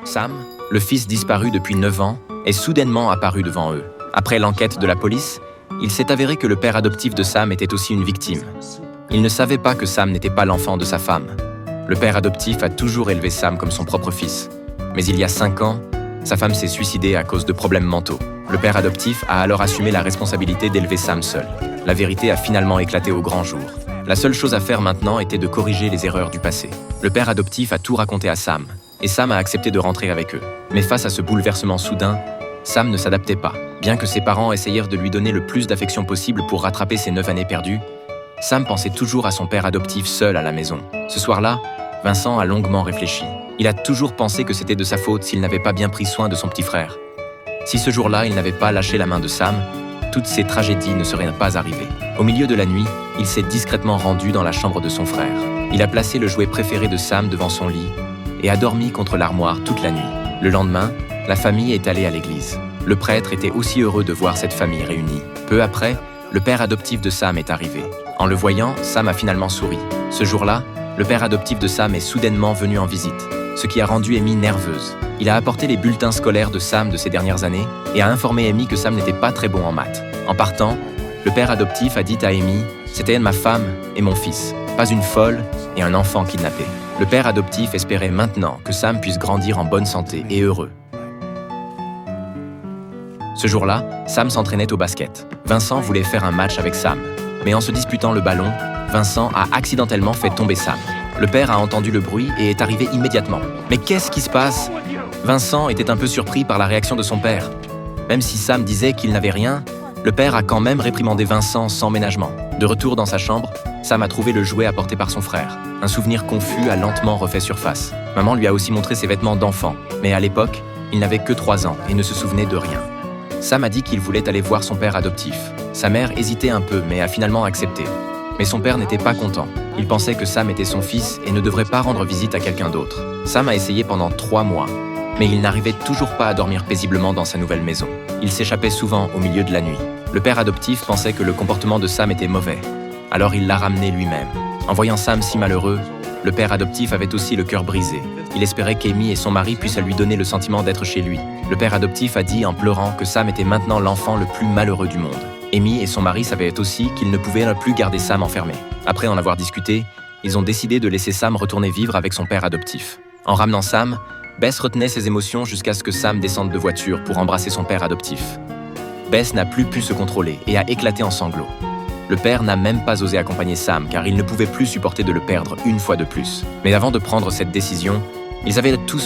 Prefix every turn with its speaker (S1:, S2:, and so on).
S1: Sam, le fils disparu depuis 9 ans, est soudainement apparu devant eux. Après l'enquête de la police, il s'est avéré que le père adoptif de Sam était aussi une victime. Il ne savait pas que Sam n'était pas l'enfant de sa femme. Le père adoptif a toujours élevé Sam comme son propre fils. Mais il y a 5 ans, sa femme s'est suicidée à cause de problèmes mentaux. Le père adoptif a alors assumé la responsabilité d'élever Sam seul. La vérité a finalement éclaté au grand jour. La seule chose à faire maintenant était de corriger les erreurs du passé. Le père adoptif a tout raconté à Sam, et Sam a accepté de rentrer avec eux. Mais face à ce bouleversement soudain, Sam ne s'adaptait pas. Bien que ses parents essayèrent de lui donner le plus d'affection possible pour rattraper ses 9 années perdues, Sam pensait toujours à son père adoptif seul à la maison. Ce soir-là, Vincent a longuement réfléchi. Il a toujours pensé que c'était de sa faute s'il n'avait pas bien pris soin de son petit frère. Si ce jour-là, il n'avait pas lâché la main de Sam, toutes ces tragédies ne seraient pas arrivées. Au milieu de la nuit, il s'est discrètement rendu dans la chambre de son frère. Il a placé le jouet préféré de Sam devant son lit et a dormi contre l'armoire toute la nuit. Le lendemain, la famille est allée à l'église. Le prêtre était aussi heureux de voir cette famille réunie. Peu après, le père adoptif de Sam est arrivé. En le voyant, Sam a finalement souri. Ce jour-là, le père adoptif de Sam est soudainement venu en visite, ce qui a rendu Amy nerveuse. Il a apporté les bulletins scolaires de Sam de ces dernières années et a informé Amy que Sam n'était pas très bon en maths. En partant, le père adoptif a dit à Amy « C'était ma femme et mon fils, pas une folle et un enfant kidnappé ». Le père adoptif espérait maintenant que Sam puisse grandir en bonne santé et heureux. Ce jour-là, Sam s'entraînait au basket. Vincent voulait faire un match avec Sam, mais en se disputant le ballon, Vincent a accidentellement fait tomber Sam. Le père a entendu le bruit et est arrivé immédiatement. Mais qu'est-ce qui se passe? Vincent était un peu surpris par la réaction de son père. Même si Sam disait qu'il n'avait rien, le père a quand même réprimandé Vincent sans ménagement. De retour dans sa chambre, Sam a trouvé le jouet apporté par son frère. Un souvenir confus a lentement refait surface. Maman lui a aussi montré ses vêtements d'enfant, mais à l'époque, il n'avait que 3 ans et ne se souvenait de rien. Sam a dit qu'il voulait aller voir son père adoptif. Sa mère hésitait un peu, mais a finalement accepté. Mais son père n'était pas content. Il pensait que Sam était son fils et ne devrait pas rendre visite à quelqu'un d'autre. Sam a essayé pendant 3 mois, mais il n'arrivait toujours pas à dormir paisiblement dans sa nouvelle maison. Il s'échappait souvent au milieu de la nuit. Le père adoptif pensait que le comportement de Sam était mauvais. Alors il l'a ramené lui-même. En voyant Sam si malheureux, le père adoptif avait aussi le cœur brisé. Il espérait qu'Amy et son mari puissent lui donner le sentiment d'être chez lui. Le père adoptif a dit en pleurant que Sam était maintenant l'enfant le plus malheureux du monde. Amy et son mari savaient aussi qu'ils ne pouvaient plus garder Sam enfermé. Après en avoir discuté, ils ont décidé de laisser Sam retourner vivre avec son père adoptif. En ramenant Sam, Bess retenait ses émotions jusqu'à ce que Sam descende de voiture pour embrasser son père adoptif. Bess n'a plus pu se contrôler et a éclaté en sanglots. Le père n'a même pas osé accompagner Sam car il ne pouvait plus supporter de le perdre une fois de plus. Mais avant de prendre cette décision, ils avaient tous